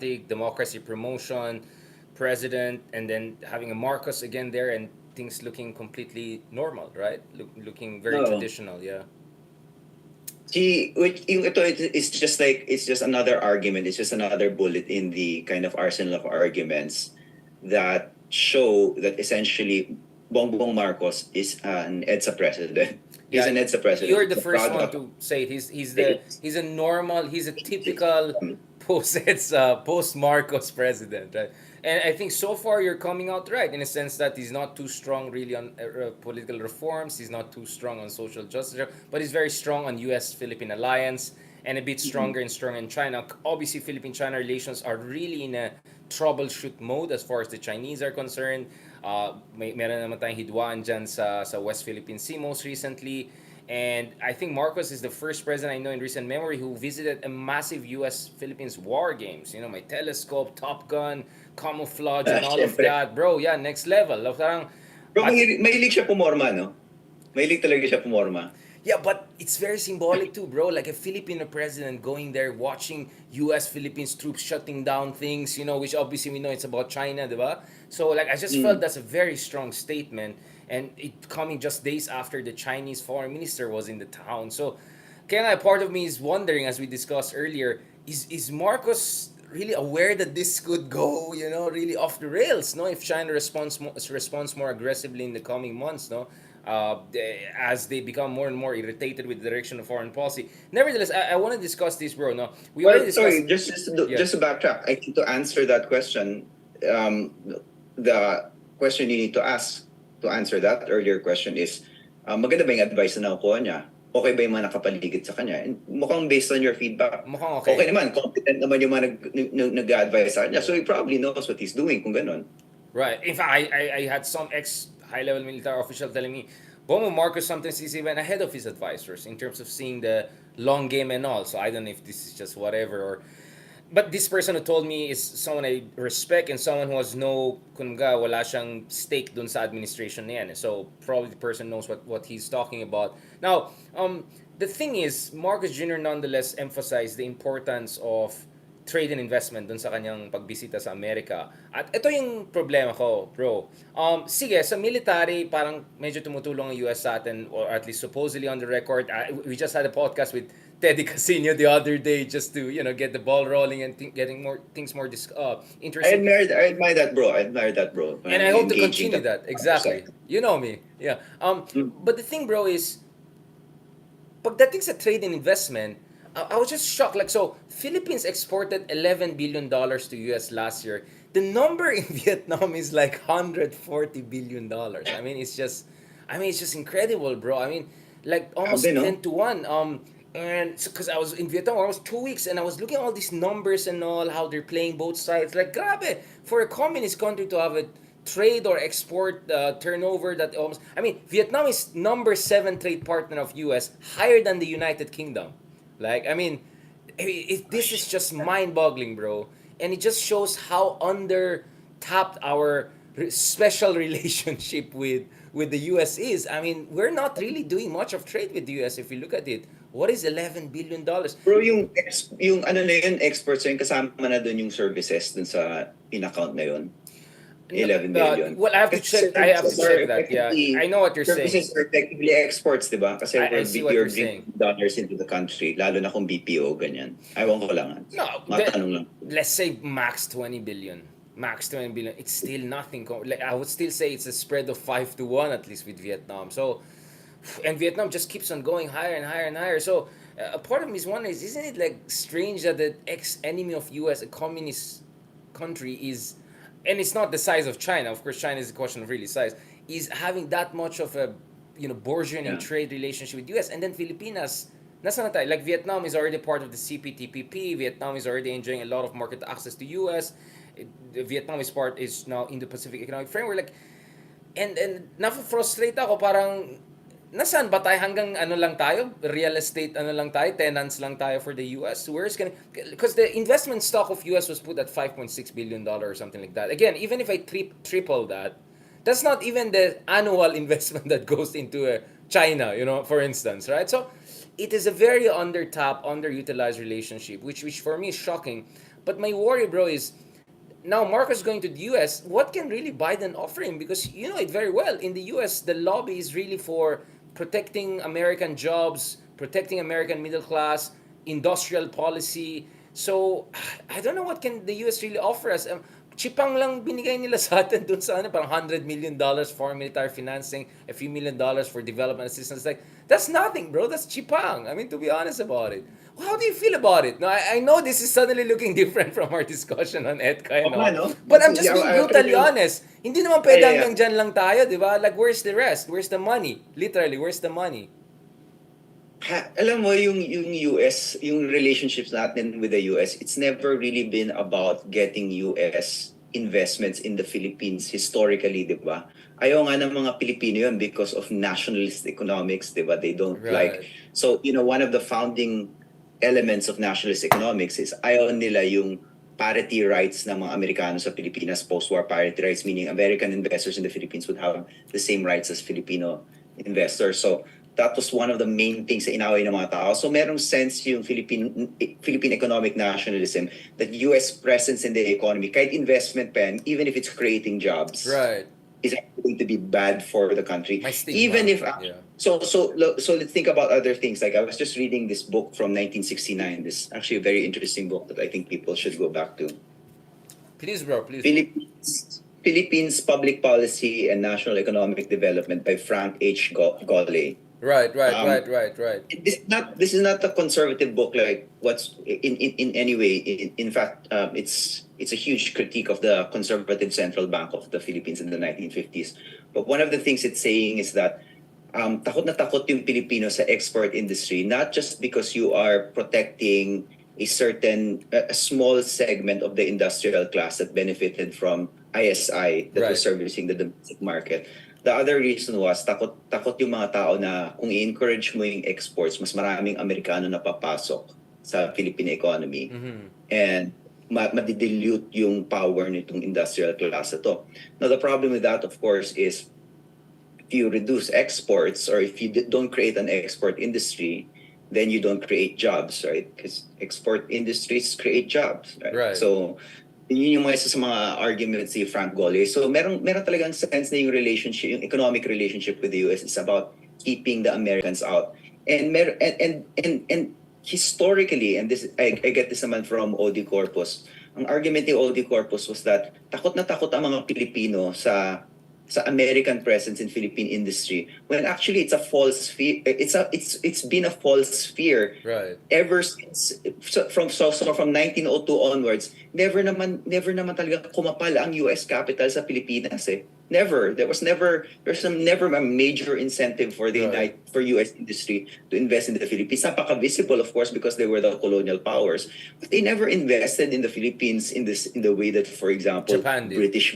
democratic, democracy promotion, president, and then having a Marcos again there, and things looking completely normal, right? Looking very No. traditional, yeah. Which yung ito it's just like it's just another argument. It's just another bullet in the kind of arsenal of arguments that show that essentially Bongbong Marcos is an EDSA president. He's Yeah, an EDSA president. you're the He's a first one product of to say it. his He's a typical system. post Marcos president, right? And I think so far you're coming out right in a sense that he's not too strong really on political reforms. He's not too strong on social justice, but he's very strong on U.S. Philippine alliance and a bit stronger and stronger in China. Obviously, Philippine China relations are really in a troubleshoot mode as far as the Chinese are concerned. Meron naman tayong hidwaan dyan sa West Philippine Sea most recently. And I think Marcos is the first president I know in recent memory who visited a massive U.S. Philippines war games. You know, my telescope, Top Gun, camouflage, and all of Siyempre. that. Bro, yeah, next level. Parang, Bro, at, mahilig siya pumorma, no? Mahilig talaga siya pumorma. yeah, but it's very symbolic too, bro. Like a Filipino president going there, watching U.S. Philippines troops shutting down things, you know, which obviously we know it's about China, diba? So, like, I just felt Mm. that's a very strong statement, and it coming just days after the Chinese foreign minister was in the town. So, kaya nga, part of me is wondering, as we discussed earlier, is Marcos really aware that this could go, you know, really off the rails, no? If China responds more aggressively in the coming months, no? As they become more and more irritated with the direction of foreign policy. Nevertheless, I want to discuss this, bro. No, we already Well, discussed. sorry, Yeah. just to backtrack, I think to answer that question, um, the question you need to ask to answer that earlier question is, maganda ba yung advice na nakukuha niya? Okay ba yung mga nakapaligid sa kanya? And mukhang based on your feedback, Mukhang okay okay. naman, competent naman yung mga nag-advise sa kanya. So he probably knows what he's doing kung ganun. Right. In fact, I had some ex high level military official telling me, Bomo Marcos sometimes is even ahead of his advisors in terms of seeing the long game and all. So I don't know if this is just whatever or. But this person who told me is someone I respect and someone who has no, kunga, wala siyang stake dun sa administration na yan. So probably the person knows what he's talking about. Now, the thing is, Marcos Jr. nonetheless emphasized the importance of trade and investment dun sa kanyang pagbisita sa Amerika. At ito yung problema ko, bro. Sige, sa military, parang medyo tumutulong ang US sa atin, or at least supposedly on the record. We just had a podcast with Teddy Casino the other day just to, you know, get the ball rolling and getting more things more interesting. I admire that, bro. I admire that, bro. And I Parang hope to engaging continue the that. other Exactly. side. You know me. Yeah. Mm. But the thing, bro, is pagdating sa trade and investment, I was just shocked. Like, so Philippines exported $11 billion to US last year. The number in Vietnam is like $140 billion. It's just incredible, bro. I mean, like Grabe, almost no? 10 to 1. And because I was in Vietnam almost 2 weeks and I was looking at all these numbers and all, how they're playing both sides. Like, grabe, for a communist country to have a trade or export turnover that almost, Vietnam is number 7 trade partner of US, higher than the United Kingdom. Like, this is just mind-boggling, bro. And it just shows how under tapped our special relationship with the US is. We're not really doing much of trade with the US if you look at it. What is $11 billion? Bro, yung ano na yun, exports yun, kasama na dun yung services dun sa in-account na yun, No, 11 billion. well, I have to Kasi check. I have to services are check that. Yeah, I effectively, know what you're saying. services are effectively exports, di ba? Kasi I see what you're you're bringing saying. dollars into the country, lalo na kung BPO, ganyan. Ewan ko lang. No, Matanong lang. let's say max 20 billion. Max 20 billion. It's still nothing. Like, I would still say it's a spread of 5 to 1 at least with Vietnam. So, and Vietnam just keeps on going higher and higher and higher. So, a part of me is wondering, isn't it like strange that the ex enemy of US, a communist country, is, and it's not the size of China. Of course, China is a question of really size. Is having that much of a, burgeoning Yeah. trade relationship with US, and then Filipinas. Nasa na tayo? Like, Vietnam is already part of the CPTPP. Vietnam is already enjoying a lot of market access to US. Vietnam is now in the Pacific Economic Framework. Like, and na-frustrate ako, parang nasaan ba tayo, hanggang ano lang tayo, real estate ano lang tayo, tenants lang tayo for the US. Where's gonna, because the investment stock of US was put at $5.6 billion or something like that. Again, even if I triple that, that's not even the annual investment that goes into China, for instance, right? So it is a very undertapped, underutilized relationship, which for me is shocking. But my worry, bro, is now Marcos going to the US. What can really Biden offer him? Because you know it very well. In the US, the lobby is really for protecting American jobs, protecting American middle class, industrial policy. So I don't know what can the US really offer us. Chipang lang binigay nila sa atin dun sa ano, parang $100 million for military financing, a few $1 million for development assistance. Like, that's nothing, bro. That's chipang. I mean, to be honest about it. How do you feel about it? No, I know this is suddenly looking different from our discussion on EDCA and Oo nga, all. no? But I'm just Yeah, being brutally talagang, honest. Hindi naman yeah, pwede yeah, hanggang yeah. dyan lang tayo, di ba? Like, where's the rest? Where's the money? Literally, where's the money? Alam mo yung US, yung relationships natin with the US, it's never really been about getting US investments in the Philippines historically, 'di ba? Ayaw nga ng mga Pilipino yun because of nationalist economics, 'di ba? They don't like. Right. So, one of the founding elements of nationalist economics is ayaw nila yung parity rights ng mga Amerikano sa Pilipinas, post-war parity rights, meaning American investors in the Philippines would have the same rights as Filipino investors. So, that was one of the main things sa inaway ng mga tao. So merong sense yung Philippine economic nationalism that US presence in the economy, kahit investment pa yan, even if it's creating jobs, Right. is going to be bad for the country. My Even stigma. if Yeah. so let's think about other things. Like I was just reading this book from 1969. This is actually a very interesting book that I think people should go back to. Please, bro. Please, bro. Philippines Public Policy and National Economic Development by Frank H. Gole. Right, right, Um, right, right, right. this is not a conservative book like what's in any way. In fact, it's a huge critique of the conservative central bank of the Philippines in the 1950s. But one of the things it's saying is that takot na takot yung Pilipino sa export industry, not just because you are protecting a small segment of the industrial class that benefited from ISI that was Right. servicing the domestic market. The other reason was takot yung mga tao na kung i-encourage mo yung exports, mas maraming Amerikano na papasok sa Philippine economy Mm-hmm. and madidilute yung power nitong industrial class na to. Now the problem with that of course is if you reduce exports or if you don't create an export industry, then you don't create jobs, right? Because export industries create jobs, right? Right. So yun yung mga isa sa mga arguments si Frank Gole. So meron talagang sense na yung relationship, yung economic relationship with the US is about keeping the Americans out. And and historically, and this I get this naman from OD Corpus. Ang argument ni OD Corpus was that takot na takot ang mga Pilipino sa American presence in Philippine industry when actually it's a false fear. It's been a false fear Right. ever since. From 1902 onwards, never naman talaga kumapal ang US capital sa Pilipinas eh. Never. There's never a major incentive for Right. for US industry to invest in the Philippines. Napaka visible of course because they were the colonial powers, but they never invested in the Philippines in the way that, for example, Japan did. British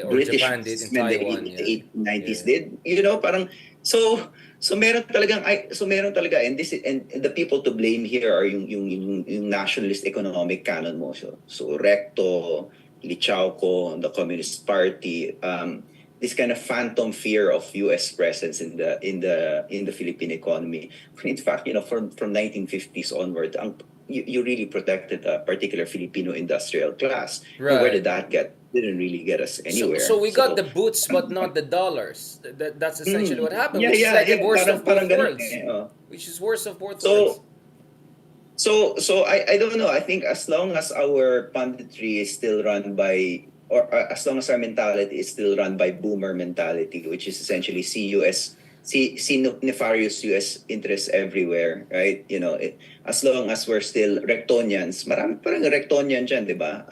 Or British Japan did in businessmen Taiwan. the Yeah. 1890s Yeah. did. Parang meron talaga and the people to blame here are yung nationalist economic canon mo. So Recto, Lichauco, the Communist Party, this kind of phantom fear of US presence in the Philippine economy. In fact, from 1950s onward, you really protected a particular Filipino industrial class. And where Right. did that get? Didn't really get us So anywhere. we got the So boots, but not the dollars. That's essentially what happened, yeah, which is yeah, like the yeah. worst Parang of parang both ganun worlds. eh. Which is worst of both worlds. So I don't know. I think as long as our punditry is still run by, or as long as our mentality is still run by boomer mentality, which is essentially see nefarious US interests everywhere, right? As long as we're still Rectonians, marami parang Rectonian dyan, di ba?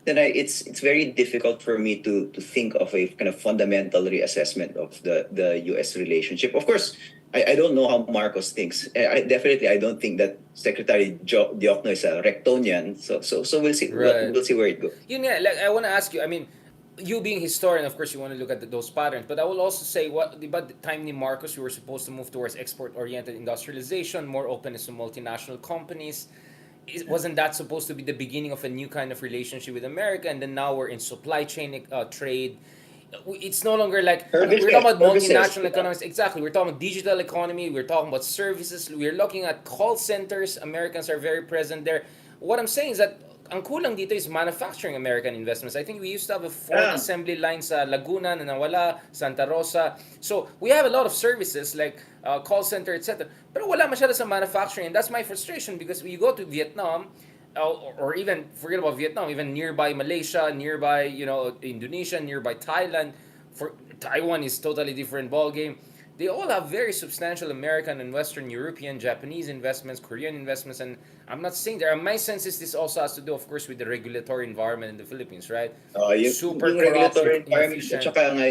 Then it's very difficult for me to think of a kind of fundamental reassessment of the US relationship. Of course, I don't know how Marcos thinks. I don't think that Secretary Diokno is a Rectonian. So we'll see. Right. We'll see where it goes. Yun nga, like I want to ask you. I mean, you being historian, of course, you want to look at those patterns. But I will also say, about the time ni Marcos, we were supposed to move towards export-oriented industrialization, more openness to multinational companies. Wasn't that supposed to be the beginning of a new kind of relationship with America? And then now we're in supply chain trade. It's no longer like we're talking about Services. multinational economies. Exactly, we're talking about digital economy. We're talking about services. We're looking at call centers. Americans are very present there. what I'm saying is that ang kulang dito is manufacturing American investments. I think we used to have a Ford Yeah. assembly line sa Laguna na nawala, Santa Rosa. So we have a lot of services like call center, etc. Pero wala masyado sa manufacturing, and that's my frustration because when you go to Vietnam, or even forget about Vietnam, even nearby Malaysia, nearby Indonesia, nearby Thailand, for Taiwan is totally different ball game. They all have very substantial American and Western European, Japanese investments, Korean investments, and I'm not saying there. My sense is this also has to do, of course, with the regulatory environment in the Philippines, right? Super Yung corrupt, regulatory environment at inefficient. saka nga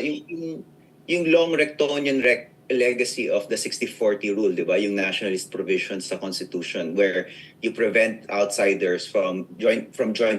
yung long Rectonian legacy of the 60-40 rule, di ba? Yung nationalist provisions sa Constitution where you prevent outsiders from joint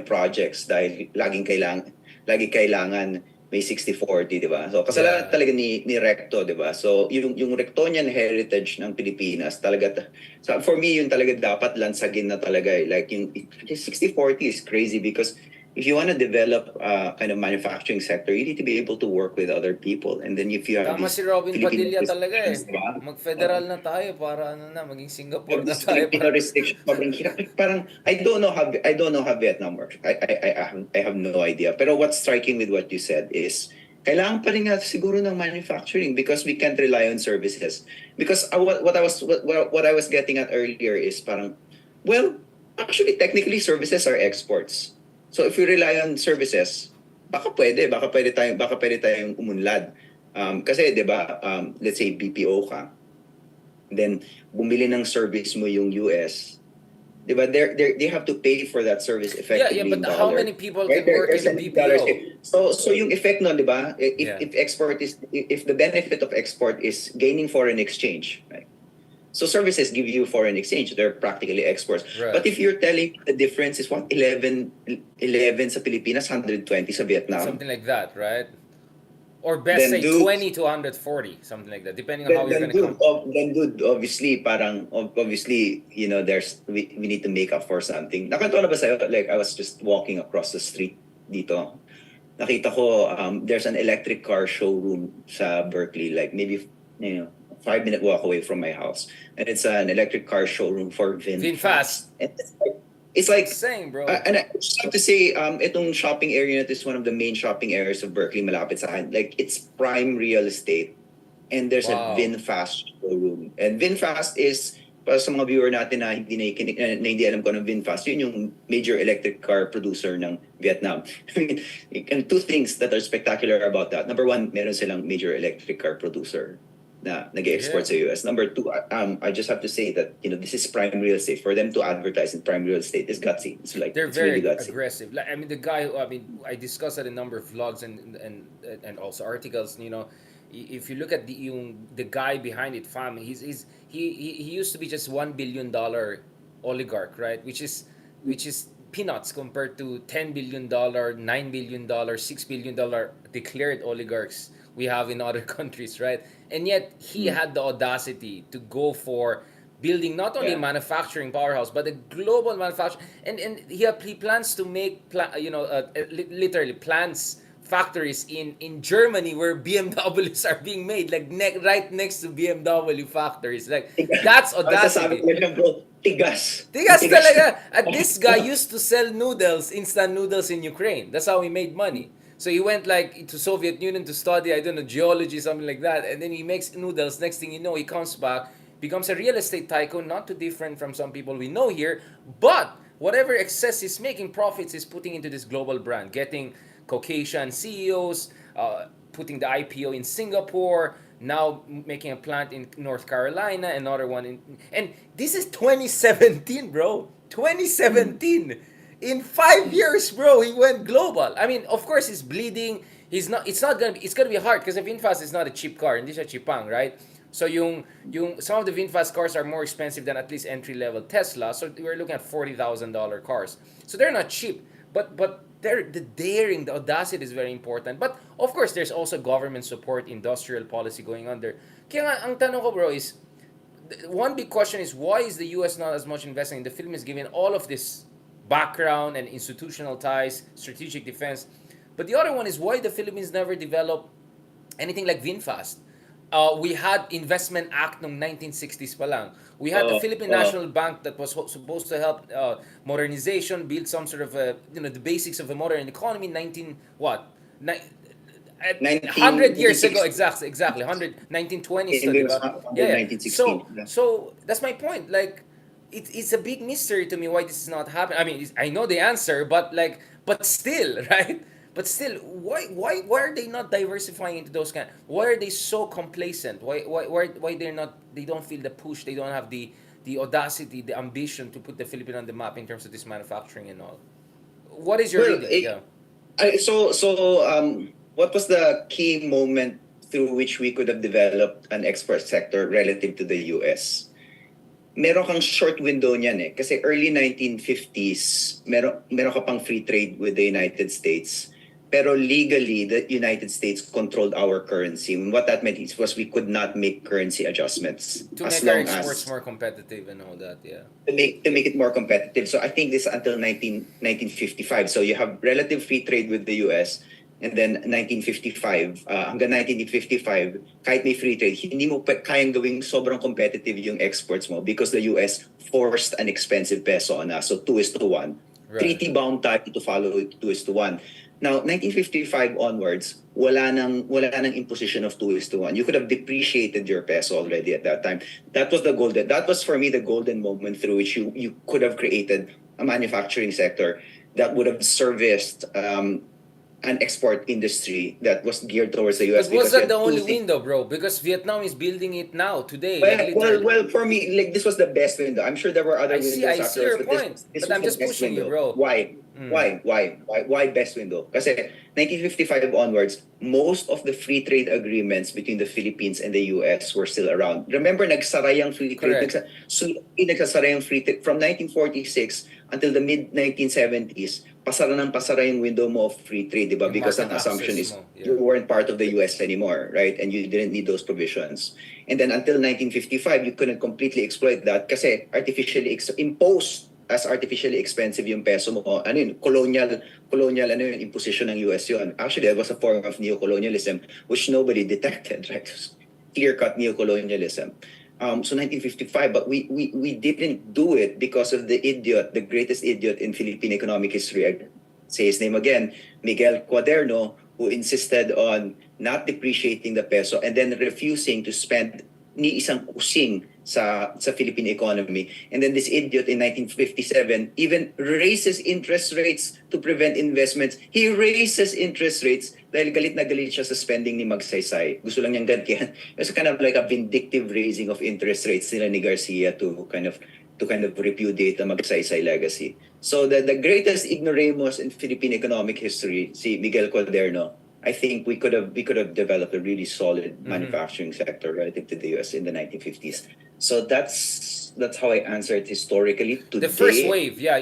projects dahil lagi kailangan may 60-40, di ba? So kasalanan Yeah. talaga ni Recto, di ba? So yung Rectonian heritage ng Pilipinas talaga so for me yun talaga dapat lansagin na talaga eh. Like yung 60-40 is crazy because if you want to develop kind of manufacturing sector, you need to be able to work with other people. And then if you have Tama these si Robin Filipino Padilla talaga eh. restrictions, di ba? Mag-federal na tayo para ano na, maging Singapore na These tayo. Filipino restrictions, sobrang hirap. Parang I don't know how Vietnam works. I have no idea. Pero what's striking with what you said is kailangan pa rin nga siguro ng manufacturing because we can't rely on services. Because what I was getting at earlier is parang well, actually technically services are exports. So if we rely on services, baka pwede tayong umunlad. Kasi 'di ba, let's say BPO ka, then bumili ng service mo yung US, 'di ba? They have to pay for that service Yeah, effectively but in how dollar. many people Right? can work They're in a sending dollars. BPO? So yung effect nun, 'di ba? If Yeah. if export is if the benefit of export is gaining foreign exchange, right? So services give you foreign exchange. They're practically exports. Right. But if you're telling the difference is what 11 sa Pilipinas, 120 sa Vietnam, Something like that, right? Or best then say dude, 20 to 140, something like that, depending on how you're then gonna come. dude, then dude, obviously, we need to make up for something. Nakanto na ba sa'yo? Like I was just walking across the street dito. Nakita ko there's an electric car showroom sa Berkeley, like maybe 5-minute walk away from my house, and it's an electric car showroom for VinFast. VinFast. And it's like Insane, bro. and I just have to say, itong shopping area na to is one of the main shopping areas of Berkeley, malapit sa akin. Like, it's prime real estate. And there's a Wow. VinFast showroom. And VinFast is, para sa mga viewer natin na hindi alam ko ng VinFast, yun yung major electric car producer ng Vietnam. I mean, and two things that are spectacular about that. Number one, meron silang major electric car producer na nag-export Yeah. sa US. Number two, I just have to say that this is prime real estate. For them to advertise in prime real estate is gutsy. They're It's really very gutsy. aggressive. Like, I mean, the guy who, I mean, I discussed at a number of vlogs and also articles. If you look at the guy behind it, fam, he used to be just $1 billion oligarch, right? Which is peanuts compared to $10 billion, $9 billion, $6 billion declared oligarchs we have in other countries, right? And yet he had the audacity to go for building not only a Yeah. manufacturing powerhouse but a global manufacturing, and he plans to make literally plants factories in Germany where BMWs are being made, like right next to BMW factories. Like, that's Ang sasabi audacity. ko lang, bro, tigas. Tigas Tigas. talaga. And this guy used to sell noodles, instant noodles in Ukraine. That's how he made money. So he went like to Soviet Union to study, I don't know, geology, something like that. And then he makes noodles. Next thing you know, he comes back, becomes a real estate tycoon, not too different from some people we know here. But whatever excess he's making profits is putting into this global brand, getting Caucasian CEOs, putting the IPO in Singapore, now making a plant in North Carolina, another one and this is 2017, bro. 2017. In 5 years, bro, he went global. I mean, of course, he's bleeding. He's not. It's gonna be hard because the VinFast is not a cheap car, and this is a chipang, right? So yung some of the VinFast cars are more expensive than at least entry level Tesla. So we're looking at $40,000 cars. So they're not cheap, but the daring, the audacity is very important. But of course, there's also government support, industrial policy going on there. Kaya nga, ang tanong ko, bro, is one big question is why is the U.S. not as much investing in the Philippines given all of this background and institutional ties, strategic defense? But the other one is why the Philippines never developed anything like VinFast. we had Investment Act ng 1960s pa lang. We had the Oh, Philippine oh, National Bank that was supposed to help modernization, build some sort of the basics of a modern economy. 19 what? Ni- 100 years ago, 1960 exactly 1920s in to, the di US ba? 100 Yeah, yeah. 1916. Yeah. So that's my point. Like, it's a big mystery to me why this is not happening. I mean, I know the answer, but like, but still, right? But still, why are they not diversifying into those kind? Why are they so complacent? Why they're not? They don't feel the push. They don't have the audacity, the ambition to put the Philippines on the map in terms of this manufacturing and all. What is your Well, reading? Yeah. what was the key moment through which we could have developed an export sector relative to the US? Meron kang short window niyan eh. Kasi early 1950s, meron ka pang free trade with the United States. Pero legally, the United States controlled our currency. And what that meant was we could not make currency adjustments To as make our long exports as more competitive and all that, yeah. to make it more competitive. So I think this until 1955. So you have relative free trade with the US, and then 1955 hanggang 1955 kahit may free trade hindi mo kayang gawing sobrang competitive yung exports mo because the US forced an expensive peso on us. So 2:1. Right. Treaty bound tayo to follow it 2:1. Now 1955 onwards wala nang imposition of 2:1. You could have depreciated your peso already at that time. That was for me the golden moment through which you could have created a manufacturing sector that would have serviced an export industry that was geared towards the US But was because you that the had two only things. window, bro? Because Vietnam is building it now, today, like Well, literally. for me, like this was the best window. I'm sure there were other windows I see afterwards, your but this point. was this But was I'm the just best pushing you, window. bro. Why? Mm. Why best window? Kasi 1955 onwards, most of the free trade agreements between the Philippines and the US were still around. Remember, nagsara yung free trade. Correct. Nagsasara yung free trade from 1946 until the mid 1970s. Pasara yung window mo of free trade, diba? Yung Because market ang assumption access is mo, you yeah. weren't part of the US anymore, right? And you didn't need those provisions. And then until 1955, you couldn't completely exploit that kasi imposed as artificially expensive yung peso mo. Ano yun? Colonial ano yun, imposition ng US yun. Actually, that was a form of neocolonialism which nobody detected, right? Clear-cut neocolonialism. So 1955, but we didn't do it because of the greatest idiot in Philippine economic history. I say his name again, Miguel Cuaderno, who insisted on not depreciating the peso and then refusing to spend ni isang kusing sa Philippine economy. And then this idiot in 1957 even raises interest rates to prevent investments. He raises interest rates dahil galit na galit siya sa spending ni Magsaysay. Gusto lang niyang gantihan. It's kind of like a vindictive raising of interest rates nila ni Garcia to kind of repudiate the Magsaysay legacy. So the greatest ignoramus in Philippine economic history, si Miguel Cuaderno, I think we could have developed a really solid manufacturing sector relative to the US in the 1950s. So that's how I answer it historically The first today. wave, yeah,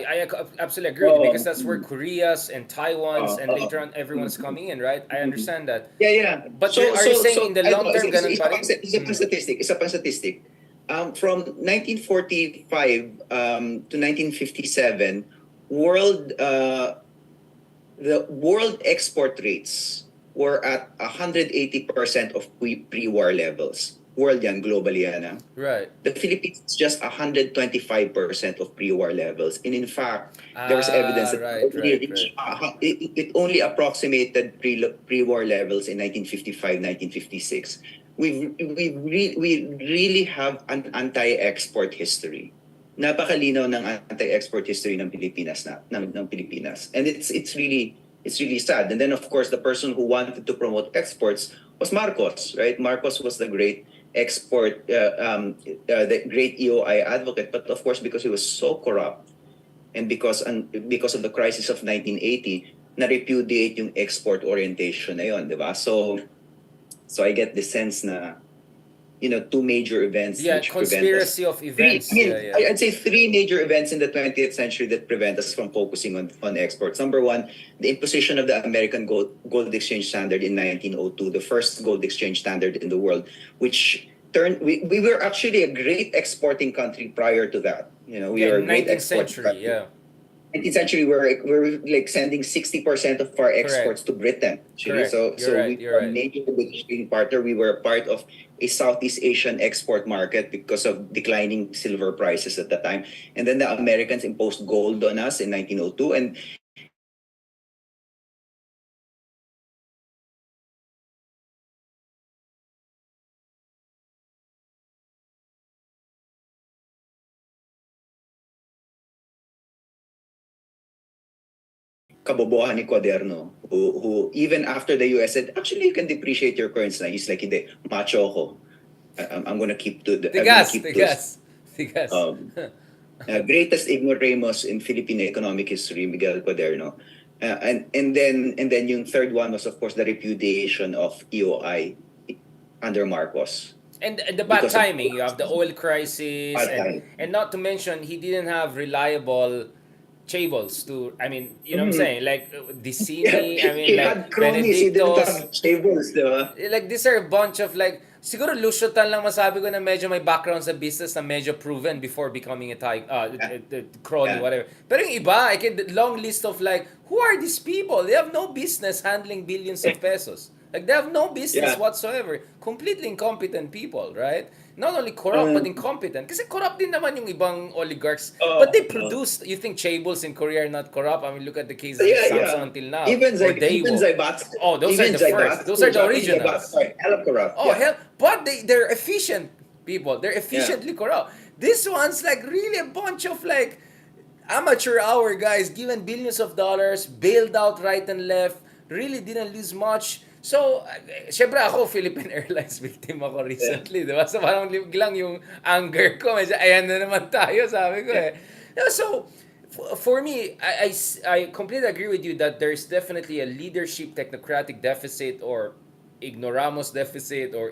absolutely agree with you because that's where Um, Korea's and Taiwan's and uh, later on everyone's coming in, right? I understand that. yeah. But are you saying in the I know, long term, ganun pa rin? isa pang statistic. From 1945 to 1957, world the world export rates were at 180% of pre-war levels. World yan, globally yan. Ah. Right. The Philippines is just 125% of pre-war levels. And in fact, there was evidence Ah, that right, right, right. it only approximated pre-war levels in 1955, 1956. We really have an anti-export history. Napakalinaw ng anti-export history ng Pilipinas ng Pilipinas. And it's really sad. And then of course the person who wanted to promote exports was Marcos, right? Marcos was the great the great EOI advocate, but of course because he was so corrupt and because of the crisis of 1980, na repudiate yung export orientation na yon, di ba? So I get the sense na two major events Yeah, which prevent us. conspiracy of events. Yeah, yeah. I'd say three major events in the 20th century that prevent us from focusing on exports. Number one, the imposition of the American gold exchange standard in 1902, the first gold exchange standard in the world, which we were actually a great exporting country prior to that. We Yeah, were a great 19th exporting century. country. Yeah. 19th century, we're like sending 60% of our Correct. exports to Britain. Actually, Correct. You're so right. we You're were a right. major British trading partner. We were a part of a Southeast Asian export market because of declining silver prices at the time. And then the Americans imposed gold on us in 1902, and kabobohan ni Cuaderno, who even after the US said, actually, you can depreciate your currency. He's like, hindi, macho ako. I'm gonna Tigas. keep to Tigas. Tigas. um, greatest ignoramus in Philippine economic history, Miguel Cuaderno. And then yung third one was of course the repudiation of EOI under Marcos And the bad because of timing. You have the oil crisis, bad time. and not to mention he didn't have reliable chables to. I mean, you know what I'm Mm. saying? Like Yeah, Dicini. I mean, he like had cronies, he didn't Benedictos. have tables, di ba? Like these are a bunch of like siguro Lucian lang masabi ko na medyo may background sa business na medyo proven before becoming a Yeah, crony, yeah, whatever. Pero yung iba, I can long list of like who are these people? They have no business handling billions of pesos. Like they have no business yeah. whatsoever. Completely incompetent people, right? Not only corrupt but Um, incompetent. Kasi corrupt din naman yung ibang oligarchs. But uh, they uh, produced, you think Chables in Korea are not corrupt? I mean, look at the cases of yeah, yeah. Samsung until now. Or Even Daewoo. Zaibatsu, Oh, those are even the first. Those Zaibatsu, are the Japanese Zaibatsu originals. are hella corrupt. Oh Yeah, hell! But they're efficient people. They're yeah. efficiently corrupt. This one's like really a bunch of like amateur hour guys given billions of dollars, bailed out right and left, really didn't lose much. So, syempre ako, Philippine Airlines victim ako Yeah, recently, di ba? So, parang biglang yung anger ko, medyo, ayan na naman tayo, sabi ko yeah. eh. Yeah, so, for me, I completely agree with you that there's definitely a leadership technocratic deficit or ignoramus deficit or